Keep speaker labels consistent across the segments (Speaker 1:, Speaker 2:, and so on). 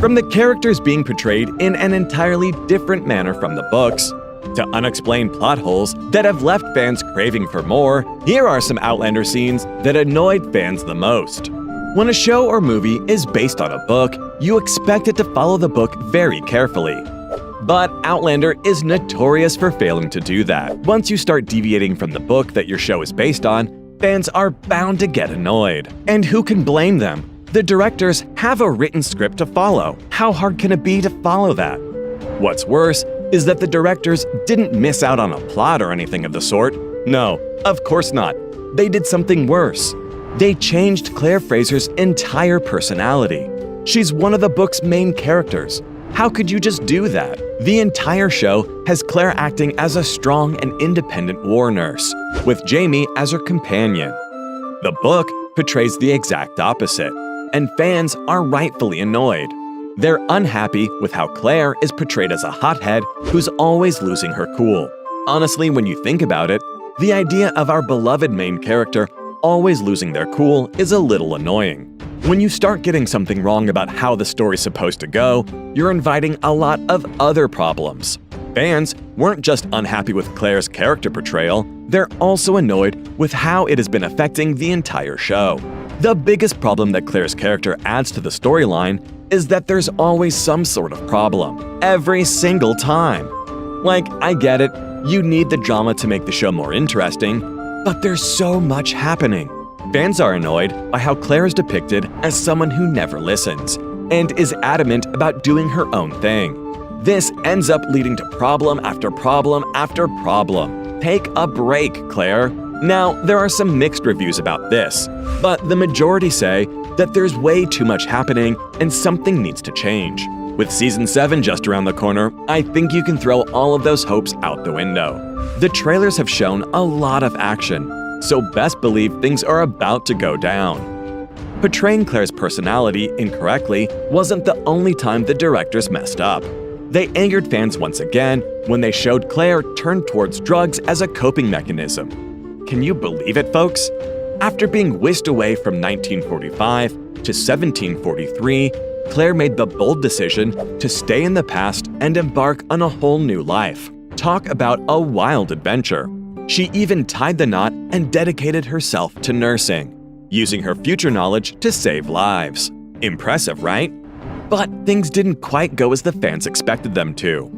Speaker 1: From the characters being portrayed in an entirely different manner from the books, to unexplained plot holes that have left fans craving for more, here are some Outlander scenes that annoyed fans the most. When a show or movie is based on a book, you expect it to follow the book very carefully. But Outlander is notorious for failing to do that. Once you start deviating from the book that your show is based on, fans are bound to get annoyed. And who can blame them? The directors have a written script to follow. How hard can it be to follow that? What's worse is that the directors didn't miss out on a plot or anything of the sort. No, of course not. They did something worse. They changed Claire Fraser's entire personality. She's one of the book's main characters. How could you just do that? The entire show has Claire acting as a strong and independent war nurse, with Jamie as her companion. The book portrays the exact opposite, and fans are rightfully annoyed. They're unhappy with how Claire is portrayed as a hothead who's always losing her cool. Honestly, when you think about it, the idea of our beloved main character always losing their cool is a little annoying. When you start getting something wrong about how the story's supposed to go, you're inviting a lot of other problems. Fans weren't just unhappy with Claire's character portrayal, they're also annoyed with how it has been affecting the entire show. The biggest problem that Claire's character adds to the storyline is that there's always some sort of problem, every single time. Like, I get it, you need the drama to make the show more interesting, but there's so much happening. Fans are annoyed by how Claire is depicted as someone who never listens, and is adamant about doing her own thing. This ends up leading to problem after problem after problem. Take a break, Claire. Now, there are some mixed reviews about this, but the majority say that there's way too much happening and something needs to change. With Season 7 just around the corner, I think you can throw all of those hopes out the window. The trailers have shown a lot of action, so best believe things are about to go down. Portraying Claire's personality incorrectly wasn't the only time the directors messed up. They angered fans once again when they showed Claire turn towards drugs as a coping mechanism. Can you believe it, folks? After being whisked away from 1945 to 1743, Claire made the bold decision to stay in the past and embark on a whole new life. Talk about a wild adventure. She even tied the knot and dedicated herself to nursing, using her future knowledge to save lives. Impressive, right? But things didn't quite go as the fans expected them to.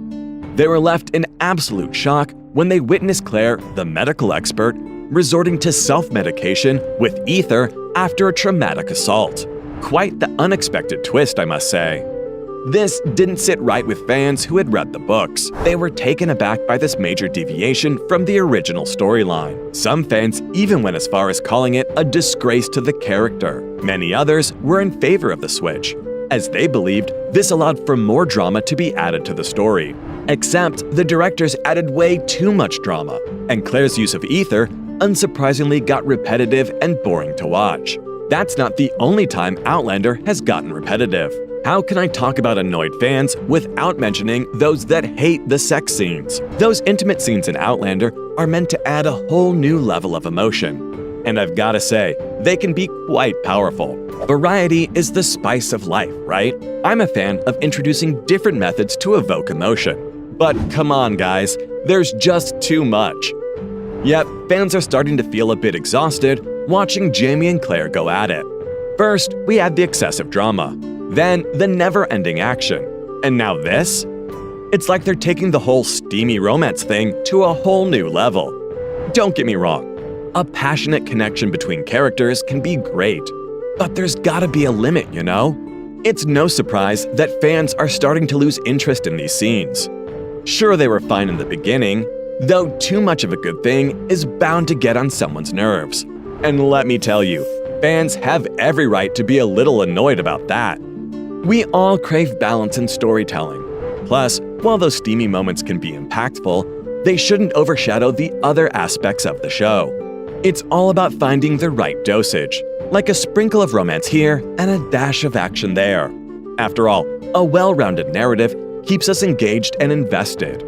Speaker 1: They were left in absolute shock when they witnessed Claire, the medical expert, resorting to self-medication with ether after a traumatic assault. Quite the unexpected twist, I must say. This didn't sit right with fans who had read the books. They were taken aback by this major deviation from the original storyline. Some fans even went as far as calling it a disgrace to the character. Many others were in favor of the switch, as they believed this allowed for more drama to be added to the story. Except the directors added way too much drama, and Claire's use of ether unsurprisingly got repetitive and boring to watch. That's not the only time Outlander has gotten repetitive. How can I talk about annoyed fans without mentioning those that hate the sex scenes? Those intimate scenes in Outlander are meant to add a whole new level of emotion. And I've gotta say, they can be quite powerful. Variety is the spice of life, right? I'm a fan of introducing different methods to evoke emotion. But come on, guys, there's just too much. Yep, fans are starting to feel a bit exhausted watching Jamie and Claire go at it. First, we had the excessive drama, then the never-ending action, and now this? It's like they're taking the whole steamy romance thing to a whole new level. Don't get me wrong, a passionate connection between characters can be great, but there's gotta be a limit, you know? It's no surprise that fans are starting to lose interest in these scenes. Sure, they were fine in the beginning, though too much of a good thing is bound to get on someone's nerves. And let me tell you, fans have every right to be a little annoyed about that. We all crave balance in storytelling. Plus, while those steamy moments can be impactful, they shouldn't overshadow the other aspects of the show. It's all about finding the right dosage, like a sprinkle of romance here and a dash of action there. After all, a well-rounded narrative keeps us engaged and invested.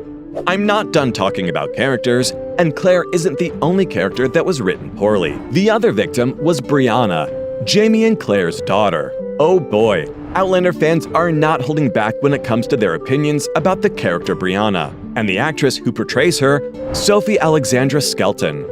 Speaker 1: I'm not done talking about characters, and Claire isn't the only character that was written poorly. The other victim was Brianna, Jamie and Claire's daughter. Oh boy, Outlander fans are not holding back when it comes to their opinions about the character Brianna and the actress who portrays her, Sophie Alexandra Skelton.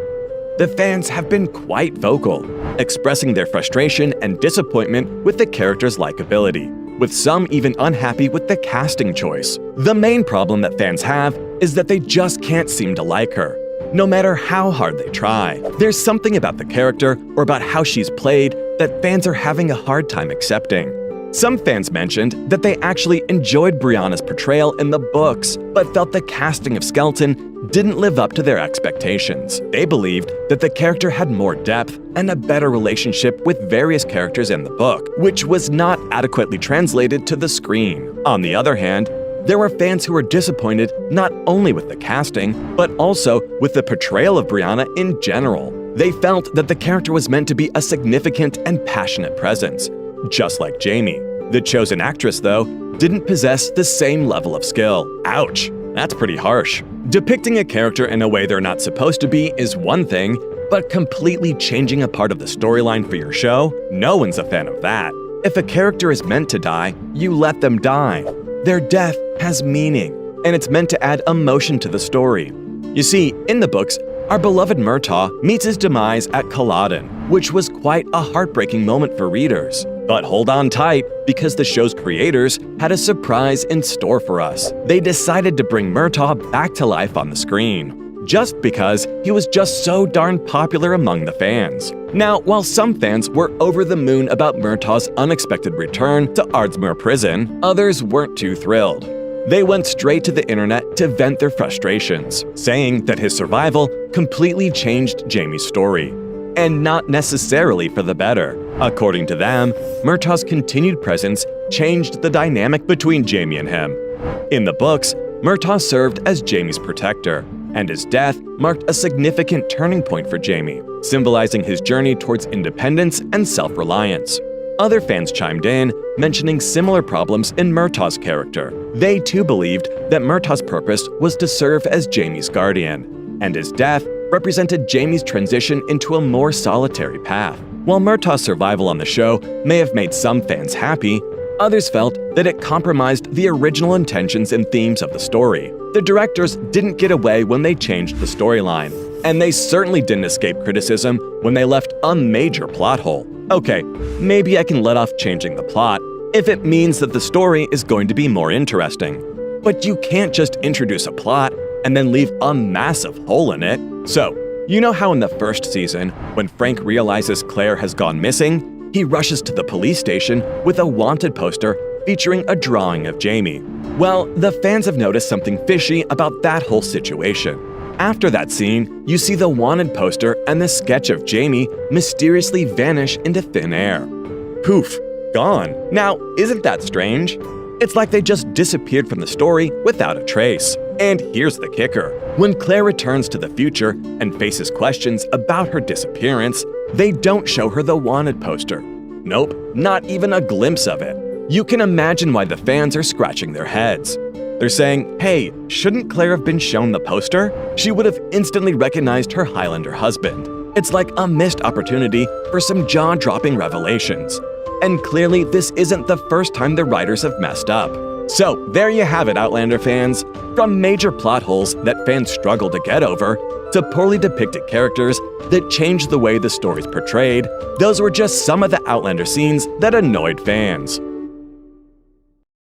Speaker 1: The fans have been quite vocal, expressing their frustration and disappointment with the character's likability, with some even unhappy with the casting choice. The main problem that fans have is that they just can't seem to like her, no matter how hard they try. There's something about the character or about how she's played that fans are having a hard time accepting. Some fans mentioned that they actually enjoyed Brianna's portrayal in the books, but felt the casting of Skelton didn't live up to their expectations. They believed that the character had more depth and a better relationship with various characters in the book, which was not adequately translated to the screen. On the other hand, there were fans who were disappointed not only with the casting, but also with the portrayal of Brianna in general. They felt that the character was meant to be a significant and passionate presence, just like Jamie. The chosen actress, though, didn't possess the same level of skill. Ouch, that's pretty harsh. Depicting a character in a way they're not supposed to be is one thing, but completely changing a part of the storyline for your show? No one's a fan of that. If a character is meant to die, you let them die. Their death has meaning, and it's meant to add emotion to the story. You see, in the books, our beloved Murtaugh meets his demise at Culloden, which was quite a heartbreaking moment for readers. But hold on tight, because the show's creators had a surprise in store for us. They decided to bring Murtaugh back to life on the screen, just because he was just so darn popular among the fans. Now, while some fans were over the moon about Murtaugh's unexpected return to Ardmore Prison, others weren't too thrilled. They went straight to the internet to vent their frustrations, saying that his survival completely changed Jamie's story, and not necessarily for the better. According to them, Murtaugh's continued presence changed the dynamic between Jamie and him. In the books, Murtaugh served as Jamie's protector, and his death marked a significant turning point for Jamie, symbolizing his journey towards independence and self-reliance. Other fans chimed in, mentioning similar problems in Murtaugh's character. They too believed that Murtaugh's purpose was to serve as Jamie's guardian, and his death represented Jamie's transition into a more solitary path. While Murtaugh's survival on the show may have made some fans happy, others felt that it compromised the original intentions and themes of the story. The directors didn't get away when they changed the storyline, and they certainly didn't escape criticism when they left a major plot hole. Okay, maybe I can let off changing the plot if it means that the story is going to be more interesting. But you can't just introduce a plot and then leave a massive hole in it. So, you know how in the first season, when Frank realizes Claire has gone missing, he rushes to the police station with a wanted poster featuring a drawing of Jamie. Well, the fans have noticed something fishy about that whole situation. After that scene, you see the wanted poster and the sketch of Jamie mysteriously vanish into thin air. Poof, gone. Now, isn't that strange? It's like they just disappeared from the story without a trace. And here's the kicker. When Claire returns to the future and faces questions about her disappearance, they don't show her the wanted poster. Nope, not even a glimpse of it. You can imagine why the fans are scratching their heads. They're saying, hey, shouldn't Claire have been shown the poster? She would have instantly recognized her Highlander husband. It's like a missed opportunity for some jaw-dropping revelations. And clearly, this isn't the first time the writers have messed up. So, there you have it, Outlander fans. From major plot holes that fans struggle to get over, to poorly depicted characters that changed the way the story's portrayed, those were just some of the Outlander scenes that annoyed fans.